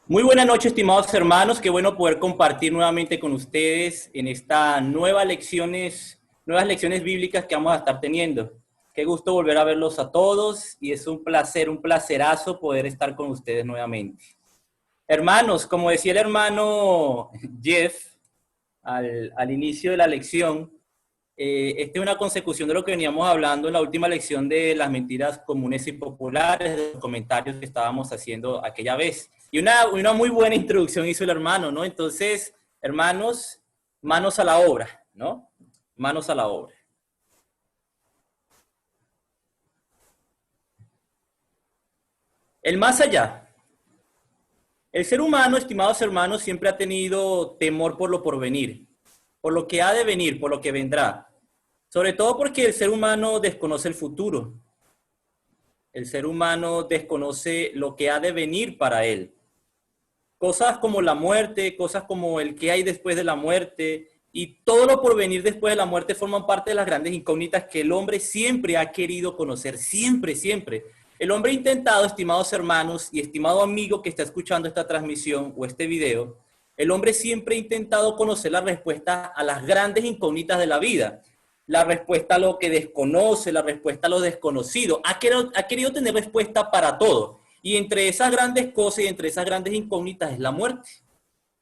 Muy buenas noches, estimados hermanos. Qué bueno poder compartir nuevamente con ustedes en estas nuevas lecciones bíblicas que vamos a estar teniendo. Qué gusto volver a verlos a todos y es un placer, un placerazo poder estar con ustedes nuevamente. Hermanos, como decía el hermano Jeff al inicio de la lección, esta es una consecución de lo que veníamos hablando en la última lección de las mentiras comunes y populares, de los comentarios que estábamos haciendo aquella vez. Y una muy buena introducción hizo el hermano, ¿no? Entonces, hermanos, manos a la obra, ¿no? Manos a la obra. El más allá. El ser humano, estimados hermanos, siempre ha tenido temor por lo porvenir, por lo que ha de venir, por lo que vendrá. Sobre todo porque el ser humano desconoce el futuro. El ser humano desconoce lo que ha de venir para él. Cosas como la muerte, cosas como el que hay después de la muerte y todo lo por venir después de la muerte forman parte de las grandes incógnitas que el hombre siempre ha querido conocer, siempre, siempre. El hombre ha intentado, estimados hermanos y estimado amigo que está escuchando esta transmisión o este video, el hombre siempre ha intentado conocer la respuesta a las grandes incógnitas de la vida, la respuesta a lo que desconoce, la respuesta a lo desconocido. Ha querido tener respuesta para todo. Y entre esas grandes cosas y entre esas grandes incógnitas es la muerte.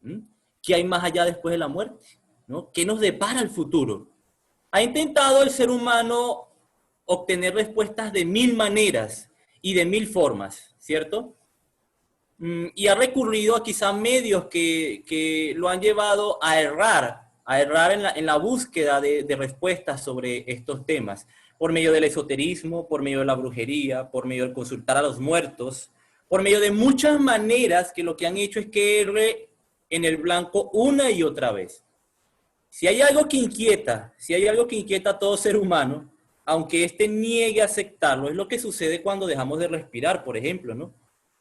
¿Mm? ¿Qué hay más allá después de la muerte? ¿No? ¿Qué nos depara el futuro? Ha intentado el ser humano obtener respuestas de mil maneras y de mil formas, ¿cierto? Y ha recurrido a quizá medios que lo han llevado a errar en la búsqueda de respuestas sobre estos temas, por medio del esoterismo, por medio de la brujería, por medio de consultar a los muertos, por medio de muchas maneras que lo que han hecho es que erre en el blanco una y otra vez. Si hay algo que inquieta, si hay algo que inquieta a todo ser humano, aunque éste niegue a aceptarlo, es lo que sucede cuando dejamos de respirar, por ejemplo, ¿no?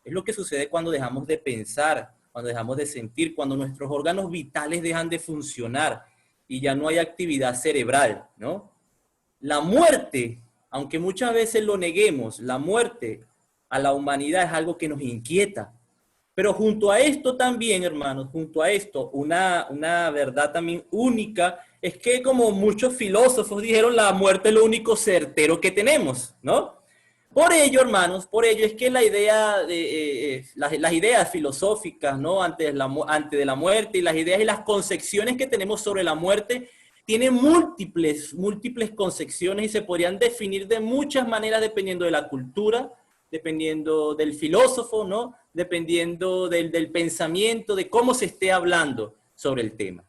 Es lo que sucede cuando dejamos de pensar, cuando dejamos de sentir, cuando nuestros órganos vitales dejan de funcionar y ya no hay actividad cerebral, ¿no? La muerte, aunque muchas veces lo neguemos, la muerte a la humanidad es algo que nos inquieta. Pero junto a esto también, hermanos, junto a esto, una verdad también única es que como muchos filósofos dijeron, la muerte es lo único certero que tenemos, ¿no? Por ello, hermanos, por ello es que la idea las ideas filosóficas, ¿no? Antes de la muerte y las ideas y las concepciones que tenemos sobre la muerte tienen múltiples concepciones y se podrían definir de muchas maneras dependiendo de la cultura, dependiendo del filósofo, ¿no? Dependiendo del pensamiento, de cómo se esté hablando sobre el tema.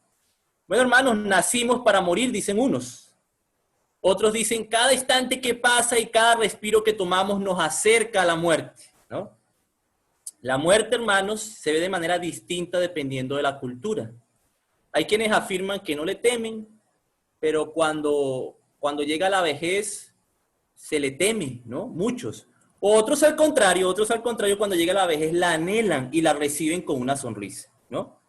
Bueno, hermanos, nacimos para morir, dicen unos. Otros dicen, cada instante que pasa y cada respiro que tomamos nos acerca a la muerte, ¿no? La muerte, hermanos, se ve de manera distinta dependiendo de la cultura. Hay quienes afirman que no le temen, pero cuando llega la vejez se le teme, ¿no? Muchos. Otros al contrario, cuando llega la vejez la anhelan y la reciben con una sonrisa, ¿no?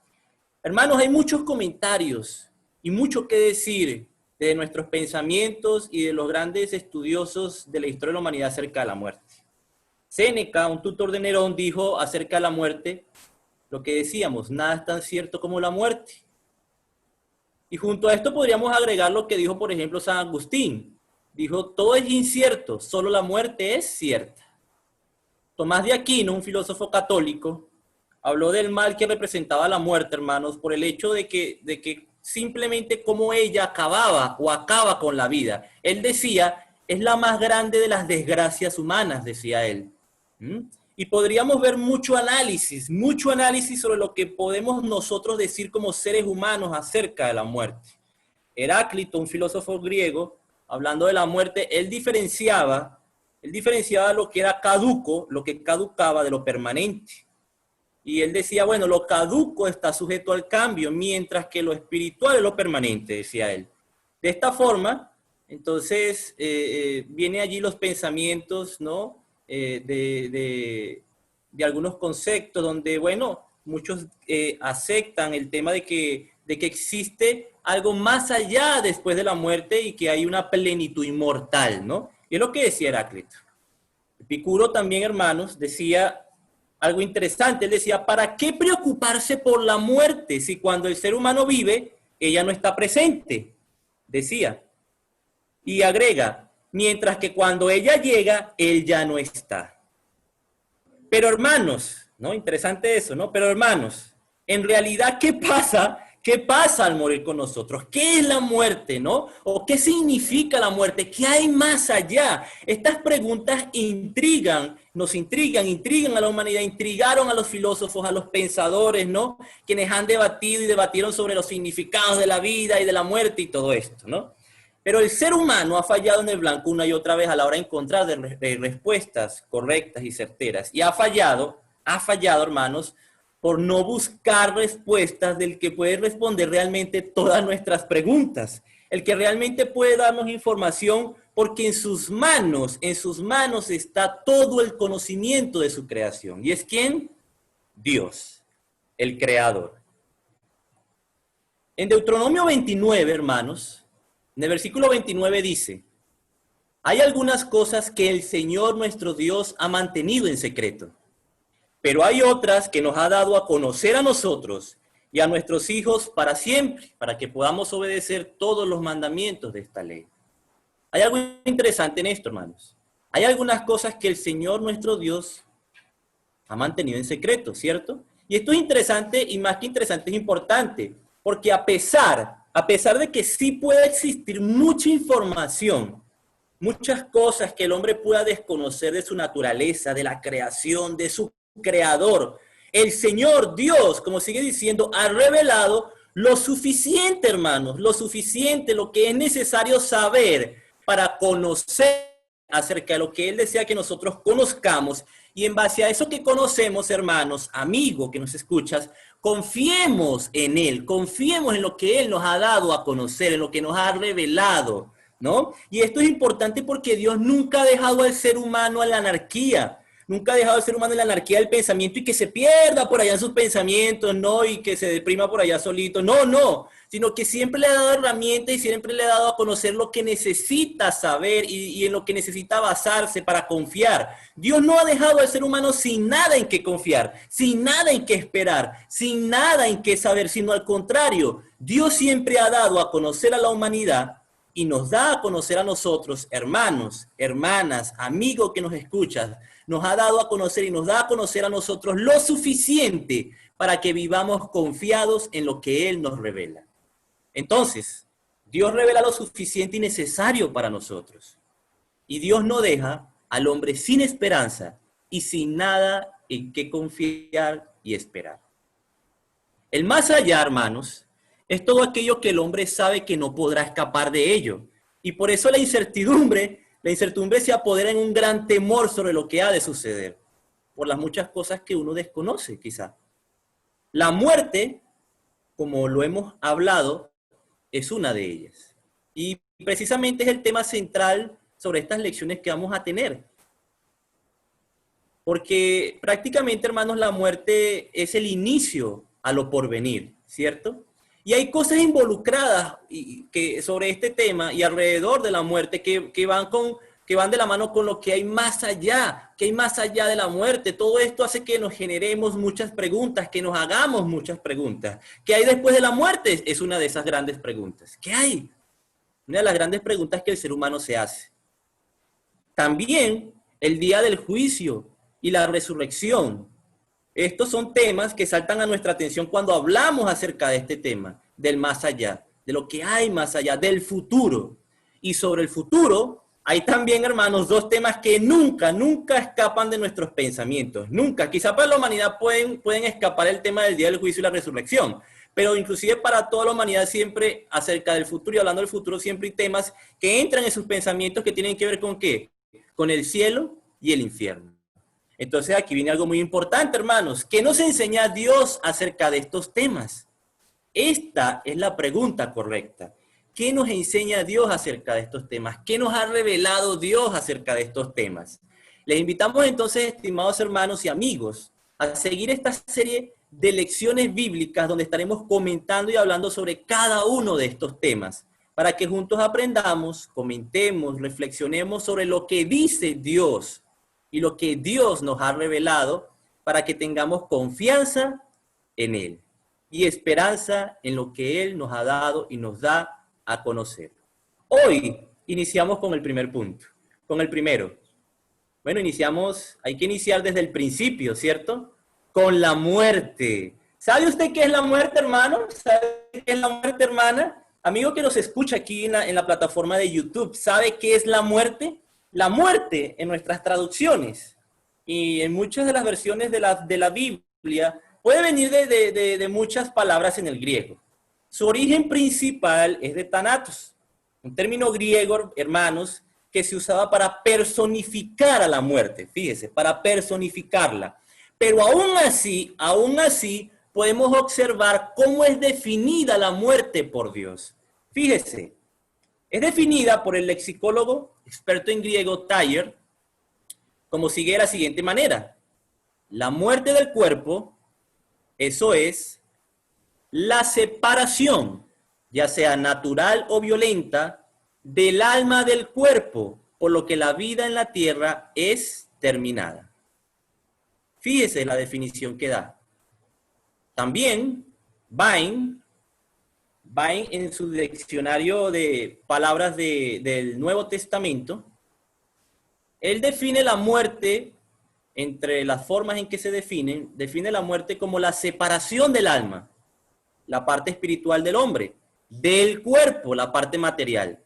Hermanos, hay muchos comentarios y mucho que decir de nuestros pensamientos y de los grandes estudiosos de la historia de la humanidad acerca de la muerte. Séneca, un tutor de Nerón, dijo acerca de la muerte lo que decíamos, nada es tan cierto como la muerte. Y junto a esto podríamos agregar lo que dijo, por ejemplo, San Agustín. Dijo, todo es incierto, solo la muerte es cierta. Tomás de Aquino, un filósofo católico, habló del mal que representaba la muerte, hermanos, por el hecho de que simplemente como ella acababa o acaba con la vida. Él decía, es la más grande de las desgracias humanas, decía él. ¿Mm? Y podríamos ver mucho análisis sobre lo que podemos nosotros decir como seres humanos acerca de la muerte. Heráclito, un filósofo griego, hablando de la muerte, él diferenciaba lo que era caduco, lo que caducaba de lo permanente. Y él decía, bueno, lo caduco está sujeto al cambio, mientras que lo espiritual es lo permanente, decía él. De esta forma, entonces, viene allí los pensamientos, ¿no? De algunos conceptos donde, bueno, muchos aceptan el tema de que existe algo más allá después de la muerte y que hay una plenitud inmortal, ¿no? Y es lo que decía Heráclito. Epicuro también, hermanos, decía, algo interesante. Él decía, ¿para qué preocuparse por la muerte si cuando el ser humano vive, ella no está presente? Decía. Y agrega, mientras que cuando ella llega, él ya no está. Pero hermanos, ¿no? Interesante eso, ¿no? Pero hermanos, en realidad, ¿qué pasa? ¿Qué pasa al morir con nosotros? ¿Qué es la muerte, no? ¿O qué significa la muerte? ¿Qué hay más allá? Estas preguntas nos intrigan a la humanidad, intrigaron a los filósofos, a los pensadores, ¿no? Quienes han debatido y debatieron sobre los significados de la vida y de la muerte y todo esto, ¿no? Pero el ser humano ha fallado en el blanco una y otra vez a la hora de encontrar respuestas correctas y certeras. Y ha fallado, hermanos, por no buscar respuestas del que puede responder realmente todas nuestras preguntas. El que realmente puede darnos información porque en sus manos está todo el conocimiento de su creación. ¿Y es quién? Dios, el creador. En Deuteronomio 29, hermanos, en el versículo 29 dice, hay algunas cosas que el Señor nuestro Dios ha mantenido en secreto, pero hay otras que nos ha dado a conocer a nosotros y a nuestros hijos para siempre, para que podamos obedecer todos los mandamientos de esta ley. Hay algo interesante en esto, hermanos. Hay algunas cosas que el Señor nuestro Dios ha mantenido en secreto, ¿cierto? Y esto es interesante y más que interesante es importante, porque a pesar de que sí puede existir mucha información, muchas cosas que el hombre pueda desconocer de su naturaleza, de la creación, de su creador, el Señor Dios, como sigue diciendo, ha revelado lo suficiente, hermanos, lo suficiente, lo que es necesario saber para conocer acerca de lo que Él desea que nosotros conozcamos. Y en base a eso que conocemos, hermanos, amigo que nos escuchas, confiemos en Él, confiemos en lo que Él nos ha dado a conocer, en lo que nos ha revelado, ¿no? Y esto es importante porque Dios nunca ha dejado al ser humano a la anarquía, nunca ha dejado al ser humano en la anarquía del pensamiento y que se pierda por allá en sus pensamientos, ¿no? Y que se deprima por allá solito, no, sino que siempre le ha dado herramientas y siempre le ha dado a conocer lo que necesita saber y en lo que necesita basarse para confiar. Dios no ha dejado al ser humano sin nada en qué confiar, sin nada en qué esperar, sin nada en qué saber, sino al contrario, Dios siempre ha dado a conocer a la humanidad y nos da a conocer a nosotros, hermanos, hermanas, amigos que nos escuchas, nos ha dado a conocer y nos da a conocer a nosotros lo suficiente para que vivamos confiados en lo que Él nos revela. Entonces, Dios revela lo suficiente y necesario para nosotros. Y Dios no deja al hombre sin esperanza y sin nada en qué confiar y esperar. El más allá, hermanos, es todo aquello que el hombre sabe que no podrá escapar de ello. Y por eso la incertidumbre se apodera en un gran temor sobre lo que ha de suceder, por las muchas cosas que uno desconoce, quizá. La muerte, como lo hemos hablado, es una de ellas. Y precisamente es el tema central sobre estas lecciones que vamos a tener. Porque prácticamente, hermanos, la muerte es el inicio a lo porvenir, ¿cierto? Y hay cosas involucradas sobre este tema y alrededor de la muerte que van de la mano con lo que hay más allá, de la muerte. Todo esto hace que nos generemos muchas preguntas, que nos hagamos muchas preguntas. ¿Qué hay después de la muerte? Es una de esas grandes preguntas. ¿Qué hay? Una de las grandes preguntas que el ser humano se hace. También el día del juicio y la resurrección. Estos son temas que saltan a nuestra atención cuando hablamos acerca de este tema, del más allá, de lo que hay más allá, del futuro. Y sobre el futuro, hay también, hermanos, dos temas que nunca escapan de nuestros pensamientos. Nunca. Quizá para la humanidad pueden escapar el tema del día del juicio y la resurrección. Pero inclusive para toda la humanidad siempre acerca del futuro y hablando del futuro siempre hay temas que entran en sus pensamientos que tienen que ver con ¿qué? Con el cielo y el infierno. Entonces aquí viene algo muy importante, hermanos. ¿Qué nos enseña Dios acerca de estos temas? Esta es la pregunta correcta. ¿Qué nos enseña Dios acerca de estos temas? ¿Qué nos ha revelado Dios acerca de estos temas? Les invitamos entonces, estimados hermanos y amigos, a seguir esta serie de lecciones bíblicas donde estaremos comentando y hablando sobre cada uno de estos temas, para que juntos aprendamos, comentemos, reflexionemos sobre lo que dice Dios y lo que Dios nos ha revelado para que tengamos confianza en Él y esperanza en lo que Él nos ha dado y nos da a conocer. Hoy iniciamos con el primer punto, con el primero. Bueno, hay que iniciar desde el principio, ¿cierto? Con la muerte. ¿Sabe usted qué es la muerte, hermano? ¿Sabe qué es la muerte, hermana? Amigo que nos escucha aquí en la plataforma de YouTube, ¿sabe qué es la muerte? La muerte en nuestras traducciones y en muchas de las versiones de la Biblia puede venir de muchas palabras en el griego. Su origen principal es de Thanatos, un término griego, hermanos, que se usaba para personificar a la muerte, fíjese, para personificarla. Pero aún así, podemos observar cómo es definida la muerte por Dios. Fíjese, es definida por el lexicólogo experto en griego Thayer como sigue de la siguiente manera. La muerte del cuerpo, eso es la separación, ya sea natural o violenta, del alma del cuerpo, por lo que la vida en la tierra es terminada. Fíjese la definición que da. También, Vine en su diccionario de palabras del Nuevo Testamento, él define la muerte, entre las formas en que se define la muerte como la separación del alma, la parte espiritual del hombre, del cuerpo, la parte material,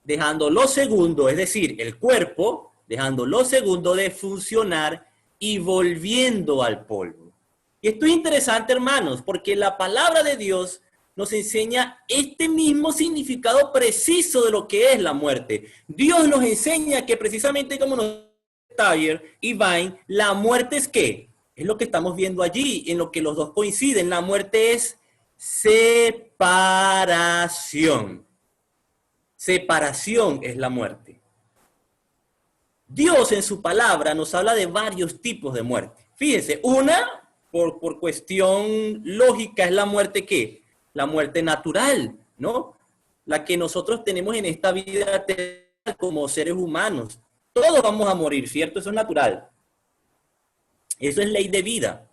dejando lo segundo, es decir, el cuerpo, dejando lo segundo de funcionar y volviendo al polvo. Y esto es interesante, hermanos, porque la palabra de Dios nos enseña este mismo significado preciso de lo que es la muerte. Dios nos enseña que precisamente como nos Thayer y Vine, la muerte es ¿qué? Es lo que estamos viendo allí, en lo que los dos coinciden. La muerte es separación. Separación es la muerte. Dios en su palabra nos habla de varios tipos de muerte. Fíjese, una, por cuestión lógica, es la muerte ¿qué? La muerte natural, ¿no? La que nosotros tenemos en esta vida como seres humanos. Todos vamos a morir, ¿cierto? Eso es natural. Eso es ley de vida.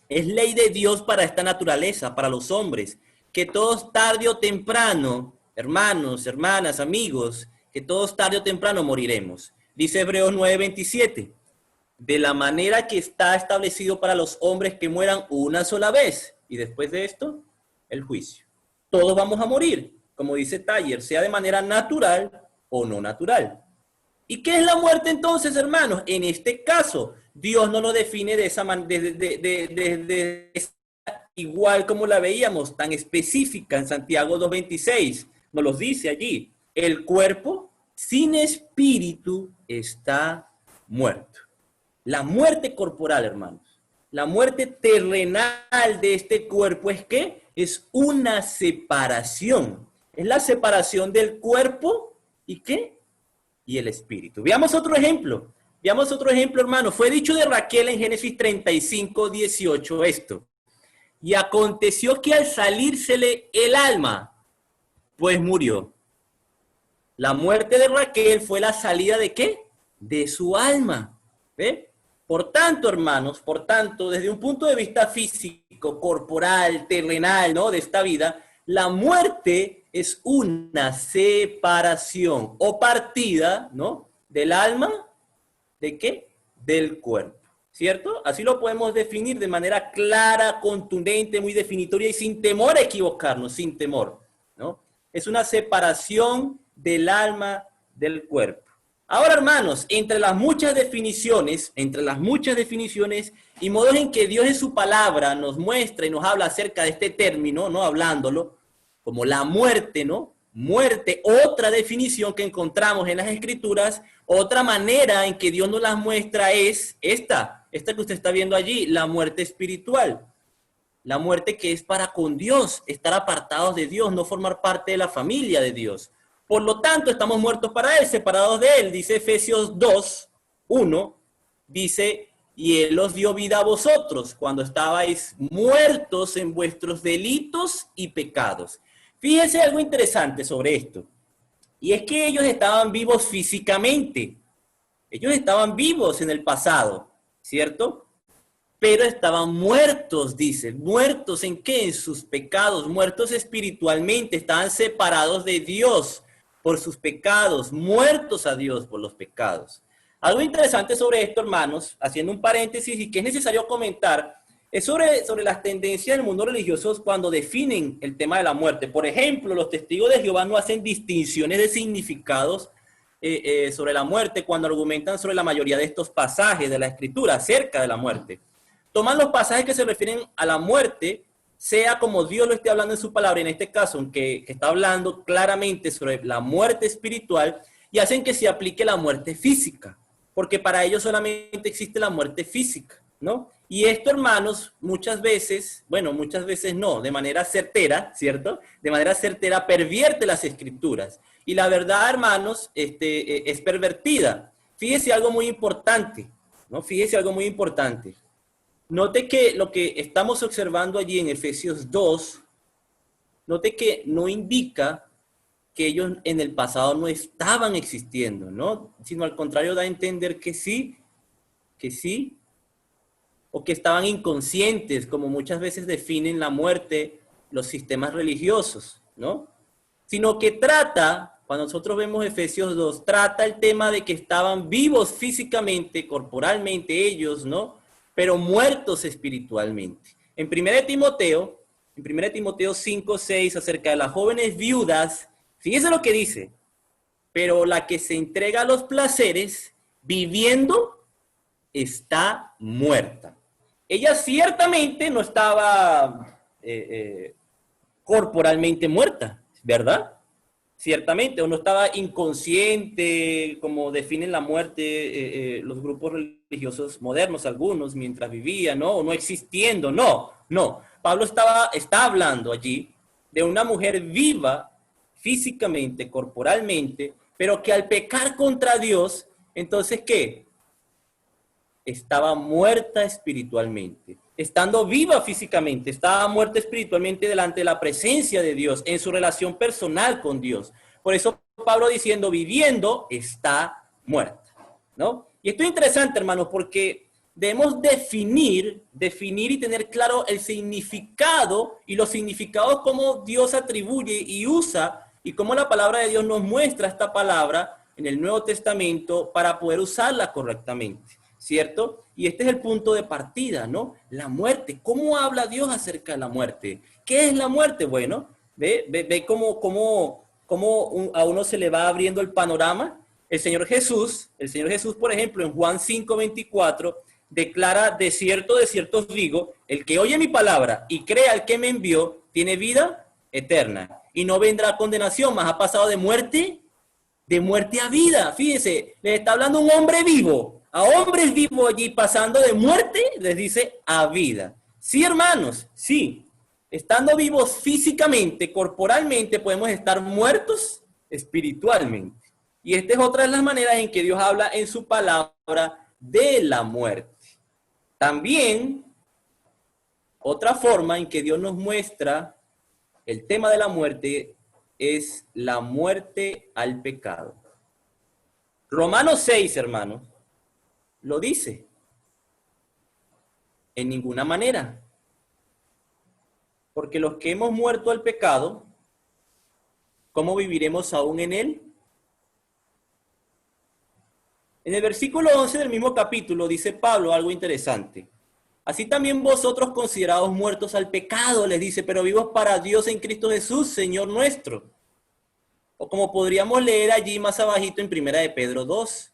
Es ley de Dios para esta naturaleza, para los hombres, que todos tarde o temprano, hermanos, hermanas, amigos, que todos tarde o temprano moriremos. Dice Hebreos 9:27, de la manera que está establecido para los hombres que mueran una sola vez, y después de esto, el juicio. Todos vamos a morir, como dice Thayer, sea de manera natural o no natural. ¿Y qué es la muerte entonces, hermanos? En este caso, Dios no lo define de esa manera, igual como la veíamos, tan específica en Santiago 2:26. Nos lo dice allí. El cuerpo sin espíritu está muerto. La muerte corporal, hermanos. La muerte terrenal de este cuerpo es ¿qué? Es una separación. Es la separación del cuerpo y ¿qué? Y el espíritu. Veamos otro ejemplo. Veamos otro ejemplo, hermano. Fue dicho de Raquel en Génesis 35:18 esto. Y aconteció que al salírsele el alma, pues murió. La muerte de Raquel fue la salida ¿de qué? De su alma. ¿Ve? Por tanto, hermanos, desde un punto de vista físico, corporal, terrenal, ¿no? De esta vida, la muerte es una separación o partida, ¿no? Del alma, ¿de qué? Del cuerpo, ¿cierto? Así lo podemos definir de manera clara, contundente, muy definitoria y sin temor a equivocarnos, sin temor, ¿no? Es una separación del alma del cuerpo. Ahora, hermanos, entre las muchas definiciones y modos en que Dios en su palabra nos muestra y nos habla acerca de este término, ¿no? Hablándolo, como la muerte, ¿no? Muerte, otra definición que encontramos en las Escrituras, otra manera en que Dios nos las muestra es esta que usted está viendo allí, la muerte espiritual. La muerte que es para con Dios, estar apartados de Dios, no formar parte de la familia de Dios. Por lo tanto, estamos muertos para Él, separados de Él. Dice Efesios 2:1, dice, y Él os dio vida a vosotros cuando estabais muertos en vuestros delitos y pecados. Fíjense algo interesante sobre esto. Y es que ellos estaban vivos físicamente. Ellos estaban vivos en el pasado, ¿cierto? pero estaban muertos, dice. ¿Muertos en qué? En sus pecados, muertos espiritualmente, estaban separados de Dios por sus pecados, muertos a Dios por los pecados. Algo interesante sobre esto, hermanos, haciendo un paréntesis y que es necesario comentar, es sobre las tendencias del mundo religioso cuando definen el tema de la muerte. Por ejemplo, los testigos de Jehová no hacen distinciones de significados sobre la muerte cuando argumentan sobre la mayoría de estos pasajes de la Escritura acerca de la muerte. Toman los pasajes que se refieren a la muerte, sea como Dios lo esté hablando en su palabra, en este caso, que está hablando claramente sobre la muerte espiritual, y hacen que se aplique la muerte física, porque para ellos solamente existe la muerte física, ¿no? Y esto, hermanos, muchas veces, bueno, muchas veces no, de manera certera, ¿cierto? De manera certera pervierte las escrituras. Y la verdad, hermanos, es pervertida. Fíjese algo muy importante, ¿no? Fíjese algo muy importante. Note que lo que estamos observando allí en Efesios 2, note que no indica que ellos en el pasado no estaban existiendo, ¿no? Sino al contrario da a entender que sí, o que estaban inconscientes, como muchas veces definen la muerte los sistemas religiosos, ¿no? Sino que trata, cuando nosotros vemos Efesios 2, trata el tema de que estaban vivos físicamente, corporalmente ellos, ¿no? Pero muertos espiritualmente. En 1 Timoteo 5, 6, acerca de las jóvenes viudas, fíjese lo que dice, pero la que se entrega a los placeres, viviendo, está muerta. Ella ciertamente no estaba corporalmente muerta, ¿verdad? Ciertamente, o no estaba inconsciente, como definen la muerte los grupos religiosos modernos, algunos, mientras vivían, ¿no? O no existiendo, no. Pablo está hablando allí de una mujer viva físicamente, corporalmente, pero que al pecar contra Dios, entonces, ¿qué? Estaba muerta espiritualmente. Estando viva físicamente, estaba muerta espiritualmente delante de la presencia de Dios, en su relación personal con Dios. Por eso Pablo diciendo, viviendo, está muerta, ¿no? Y esto es interesante, hermanos, porque debemos definir y tener claro el significado y los significados como Dios atribuye y usa y cómo la palabra de Dios nos muestra esta palabra en el Nuevo Testamento para poder usarla correctamente, ¿cierto? Y este es el punto de partida, ¿no? La muerte. ¿Cómo habla Dios acerca de la muerte? ¿Qué es la muerte? Bueno, ve cómo a uno se le va abriendo el panorama. El Señor Jesús, por ejemplo, en Juan 5:24, declara, de cierto os digo, el que oye mi palabra y cree al que me envió, tiene vida eterna. Y no vendrá a condenación, mas ha pasado de muerte a vida. Fíjese, le está hablando un hombre vivo, a hombres vivos allí pasando de muerte, les dice a vida. Sí, hermanos, sí. Estando vivos físicamente, corporalmente, podemos estar muertos espiritualmente. Y esta es otra de las maneras en que Dios habla en su palabra de la muerte. También, otra forma en que Dios nos muestra el tema de la muerte es la muerte al pecado. Romanos 6, hermanos, lo dice. En ninguna manera. Porque los que hemos muerto al pecado, ¿cómo viviremos aún en él? En el versículo 11 del mismo capítulo dice Pablo algo interesante. Así también vosotros considerados muertos al pecado, les dice, pero vivos para Dios en Cristo Jesús, Señor nuestro. O como podríamos leer allí más abajito en 1 de Pedro 2.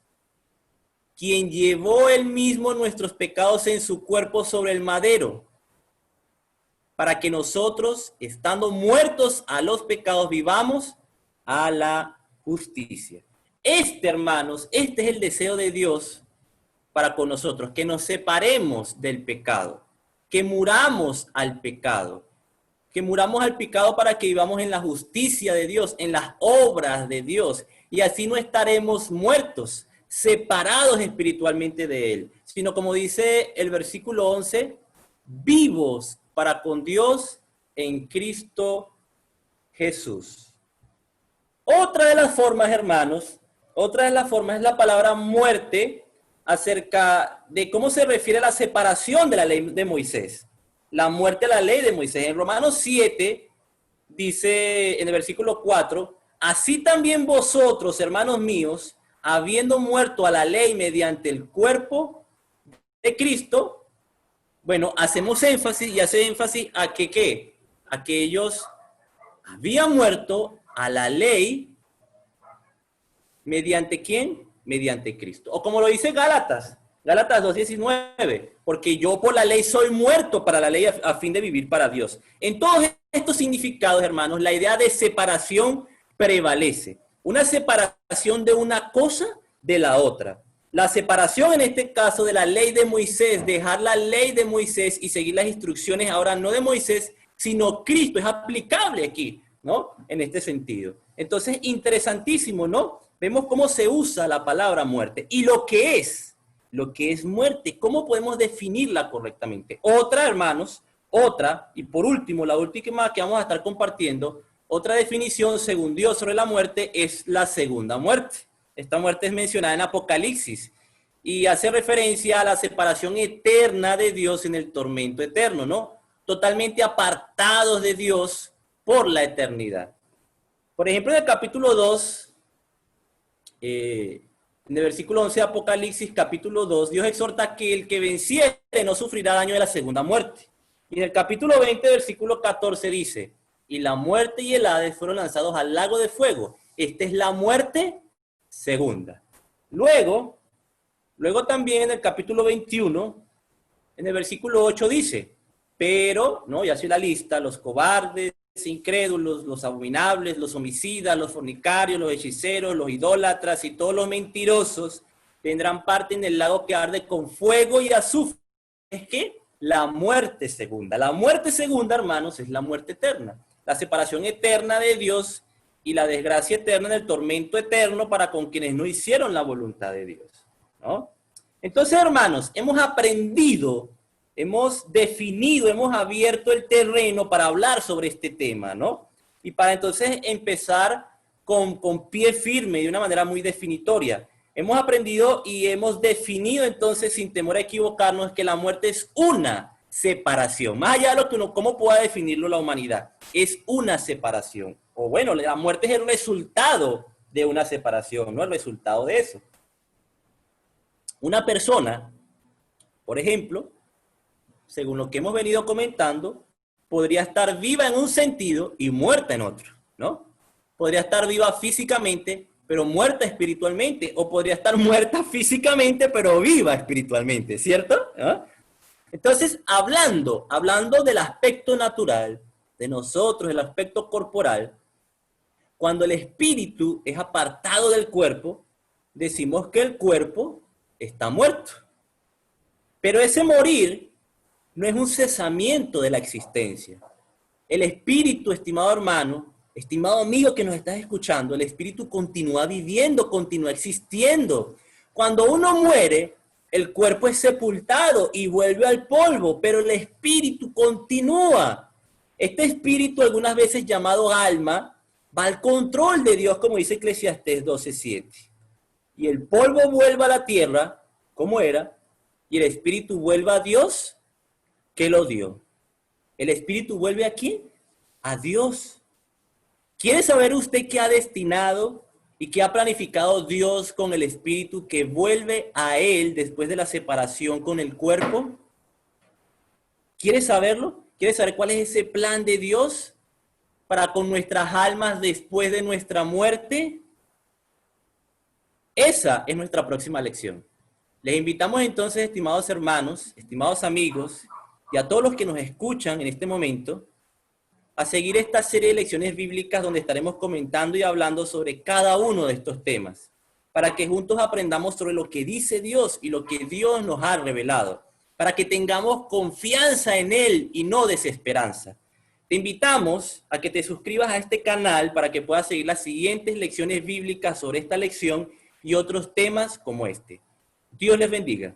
Quien llevó él mismo nuestros pecados en su cuerpo sobre el madero, para que nosotros, estando muertos a los pecados, vivamos a la justicia. Hermanos, este es el deseo de Dios para con nosotros, que nos separemos del pecado, que muramos al pecado, para que vivamos en la justicia de Dios, en las obras de Dios, y así no estaremos muertos, separados espiritualmente de Él, sino como dice el versículo 11, vivos para con Dios en Cristo Jesús. Otra de las formas, hermanos, es la palabra muerte acerca de cómo se refiere a la separación de la ley de Moisés, la muerte de la ley de Moisés. En Romanos 7 dice en el versículo 4, así también vosotros, hermanos míos, habiendo muerto a la ley mediante el cuerpo de Cristo, bueno, hacemos énfasis y hace énfasis a que ¿qué? A que ellos habían muerto a la ley mediante ¿quién? Mediante Cristo. O como lo dice Gálatas 2:19, porque yo por la ley soy muerto para la ley a fin de vivir para Dios. En todos estos significados, hermanos, la idea de separación prevalece. Una separación de una cosa de la otra. La separación en este caso de la ley de Moisés, dejar la ley de Moisés y seguir las instrucciones ahora no de Moisés, sino Cristo, es aplicable aquí, ¿no? En este sentido. Entonces, interesantísimo, ¿no? Vemos cómo se usa la palabra muerte y lo que es muerte, cómo podemos definirla correctamente. Otra, hermanos, otra, y por último, la última que vamos a estar compartiendo, otra definición según Dios sobre la muerte es la segunda muerte. Esta muerte es mencionada en Apocalipsis y hace referencia a la separación eterna de Dios en el tormento eterno, ¿no? Totalmente apartados de Dios por la eternidad. Por ejemplo, en el capítulo 2, en el versículo 11 de Apocalipsis, capítulo 2, Dios exhorta que el que venciere no sufrirá daño de la segunda muerte. Y en el capítulo 20, versículo 14 dice, y la muerte y el Hades fueron lanzados al lago de fuego. Esta es la muerte segunda. Luego también en el capítulo 21, en el versículo 8 dice, pero, ¿no? Ya hace la lista, los cobardes, incrédulos, los abominables, los homicidas, los fornicarios, los hechiceros, los idólatras y todos los mentirosos tendrán parte en el lago que arde con fuego y azufre. Es que la muerte segunda. La muerte segunda, hermanos, es la muerte eterna. La separación eterna de Dios y la desgracia eterna en el tormento eterno para con quienes no hicieron la voluntad de Dios, ¿no? Entonces, hermanos, hemos aprendido, hemos definido, hemos abierto el terreno para hablar sobre este tema, ¿no? Y para entonces empezar con pie firme y de una manera muy definitoria. Hemos aprendido y hemos definido entonces, sin temor a equivocarnos, que la muerte es una separación. Más allá de lo que uno, cómo pueda definirlo la humanidad, es una separación. O bueno, la muerte es el resultado de una separación, no el resultado de eso. Una persona, por ejemplo, según lo que hemos venido comentando, podría estar viva en un sentido y muerta en otro, ¿no? Podría estar viva físicamente, pero muerta espiritualmente, o podría estar muerta físicamente, pero viva espiritualmente, ¿cierto? ¿Ah? Entonces, hablando del aspecto natural de nosotros, el aspecto corporal, cuando el espíritu es apartado del cuerpo, decimos que el cuerpo está muerto. Pero ese morir no es un cesamiento de la existencia. El espíritu, estimado hermano, estimado amigo que nos estás escuchando, el espíritu continúa viviendo, continúa existiendo. Cuando uno muere, el cuerpo es sepultado y vuelve al polvo, pero el espíritu continúa. Este espíritu, algunas veces llamado alma, va al control de Dios, como dice Eclesiastés 12:7. Y el polvo vuelve a la tierra, como era, y el espíritu vuelve a Dios, que lo dio. El espíritu vuelve ¿a quién? A Dios. ¿Quiere saber usted qué ha destinado y qué ha planificado Dios con el espíritu que vuelve a él después de la separación con el cuerpo? ¿Quiere saberlo? ¿Quiere saber cuál es ese plan de Dios para con nuestras almas después de nuestra muerte? Esa es nuestra próxima lección. Les invitamos entonces, estimados hermanos, estimados amigos, y a todos los que nos escuchan en este momento, a seguir esta serie de lecciones bíblicas donde estaremos comentando y hablando sobre cada uno de estos temas, para que juntos aprendamos sobre lo que dice Dios y lo que Dios nos ha revelado, para que tengamos confianza en Él y no desesperanza. Te invitamos a que te suscribas a este canal para que puedas seguir las siguientes lecciones bíblicas sobre esta lección y otros temas como este. Dios les bendiga.